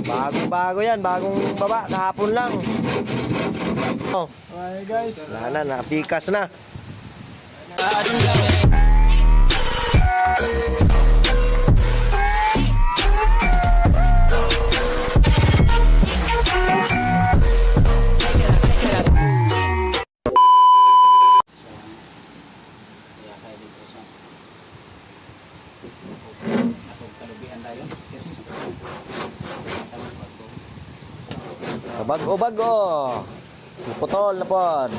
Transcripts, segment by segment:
Bagong-bago yan, bagong baba, kahapon lang. Oh. Okay guys. Wala na, napikas na. Bago-bago. Putol na pod.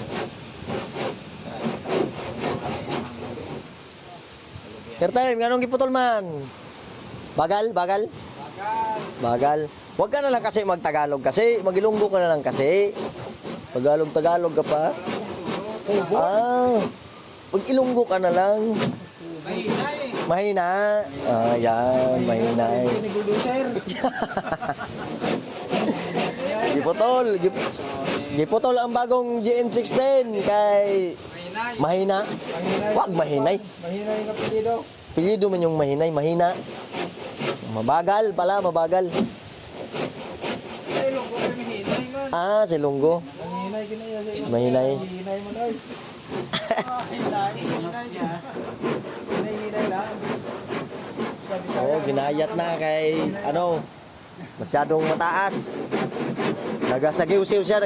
Kertime, nganong giputol man? Bagal. Huwag ka na lang kasi magtagalog kasi. Magilunggo ka na lang kasi. Tagalog ka pa. Mag-ilunggo ka na lang. Mahina. Yan, mahina. Giputol ang bagong GN16 kay mahina. Wag mahinay. Mahinay yung apelido. Apelido man yung mahinay, mahina. Mabagal pala, mabagal. Ay, lunggo kayo mahinay man. Si Lunggo. Mahinay kinaya sa Mahinay. Mahinay mo na. Hinay lang. Ginayat na kay masyadong mataas. Nagasagiw-siw siya.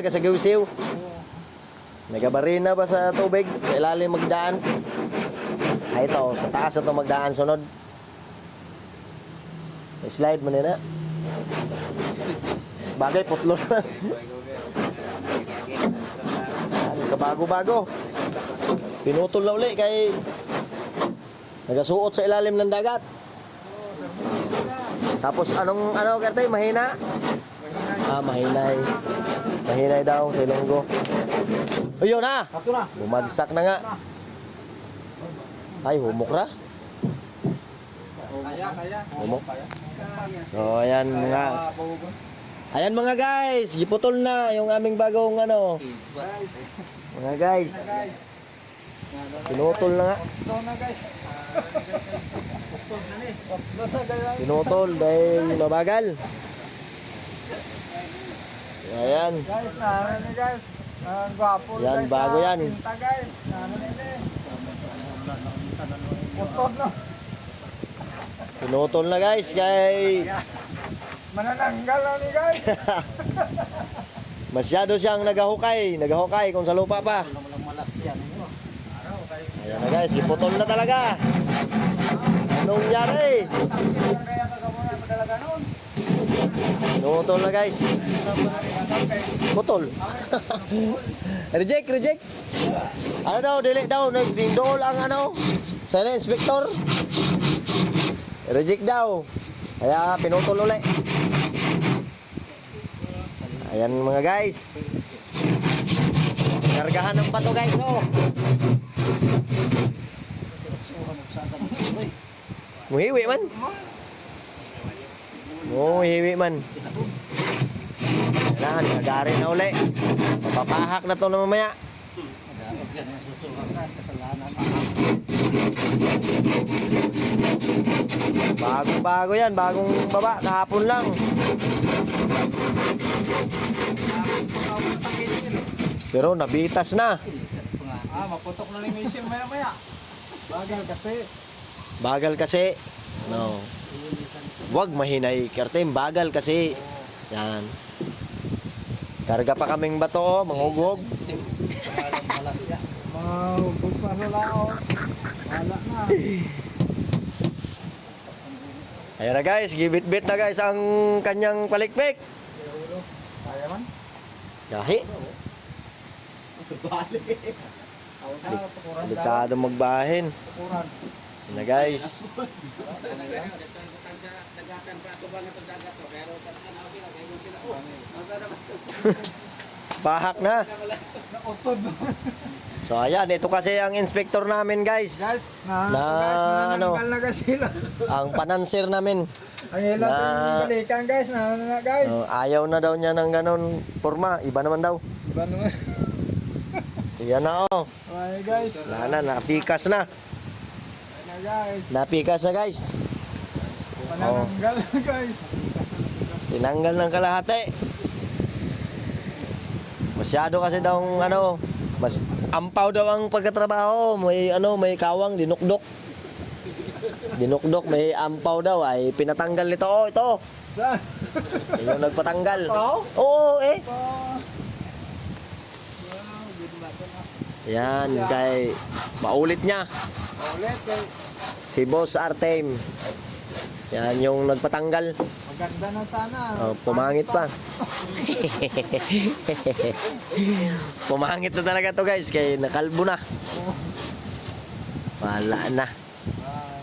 Nagabarina ba sa tubig? Kailalim magdaan. Ito, sa taas ito magdaan sunod. Slide mo nila. Bagay, putlo na. Kabago-bago. Pinutol na uli kay nagasuot sa ilalim ng dagat. Tapos Kertay, mahina? Mahinay. Mahinay daw sa Ilonggo. Ayun na! Bumagsak na nga. Ay, humok na. Humok. So, ayan mga guys, giputol na yung aming bagong Mga guys. Pinutol na nga. Pinutol dahil mabagal. Ayan. Guys, guys. Gwapo Yan, guys. bago yan. Pinta guys. Putol no. Pinutol na guys kay Manananggal na ni guys. masyado siyang nagahukay kung sa lupa pa. Ayan na guys, giputol na talaga. Anong nangyari? Pinutol na guys. Putol. Reject. Ano daw, delete daw. Nagdingdol ang sana inspector. Reject daw. Kaya pinutol ulit. Ayan mga guys. Kargahan ng pato guys. Muhiwi man. Kailangan, nagari na uli. Papahak na to na mamaya. Bagong-bago yan, bagong baba, kahapon lang. Pero nabitas na. Maputok na ni Mission maya. Bagal kasi. No. Wag mahinay, Kertem. Bagal kasi. Yan. Karga pa kaming bato, mangughog. Mahughog pa sa lao. Wala na. Ayan na guys, gibit-bit na guys ang kanyang palikpik. Kaya man? Gahi. Delikado magbahin. Ayan na guys. Pahak na. So ayan, ito kasi ang inspector namin guys. Nananggal na guys sila. Ang panansir namin. Ang ilang balikan guys, na guys. Ayaw na daw niya ng ganon forma. Iba naman daw. Iba naman. Yan na Okay guys. Wala na, napikas na. Guys. Napikas na guys. Panananggal na guys. Tinanggal ng kalahati. Masyado kasi daw ano, mas ampaw daw ang pagkatrabaho. May ano, may kawang dinukdok. Dinukdok, may ampaw daw ay pinatanggal nito. Oh, ito. Saan? Yung nagpatanggal. Ampaw? Oo, eh. Wow, good luck na. Yan, kay maulit niya. Ulit kay Si Boss Artem. Yan yung nagpatanggal. maganda na sana. Oh, pumangit pa. Pumangit na talaga to guys, kay nakalbo na. Wala na. Ay.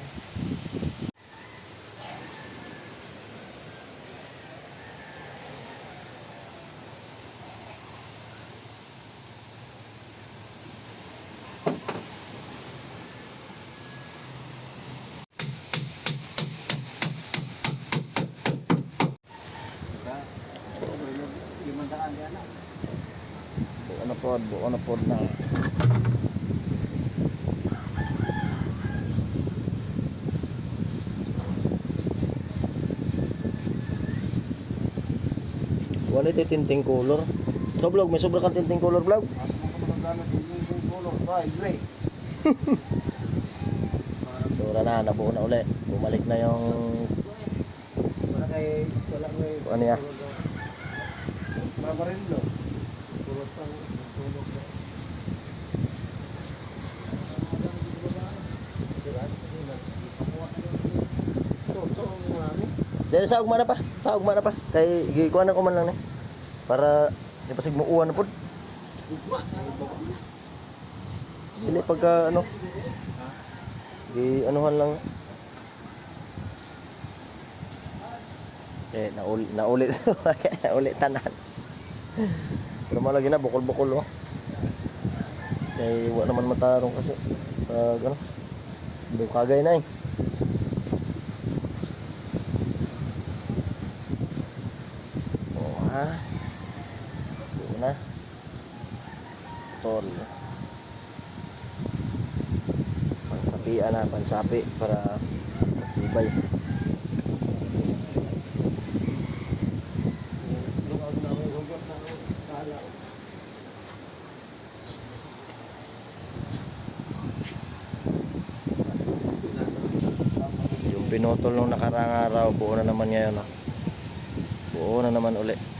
Limandaan yan na. Buo na pod na. Wala ito tinting color. Ito vlog, may sobra kang tinting color vlog. Mas mo ka magagamit yung color. Ay, gray. Sura na, nabuo na uli. Bumalik na yung Wala kay, wala kay. ano yan. Barbarello. Puro pang tulog na. Dahil sa ugma na pa. Sa ugma na pa. Kay gikuan na ko man lang ni. Para di pa sigmuuan na pod. Dili pagka ano. Anuhan lang. Naulit. Naulit tanan. Pero malagi na bukol-bukol oh. Kay wa naman matarong kasi. Pag ano. Hindi kagay na eh. Na tol pansapian na pansapi para matibay. Yung pinutol nung nakarang araw buo na naman ngayon oh. Buo na naman uli.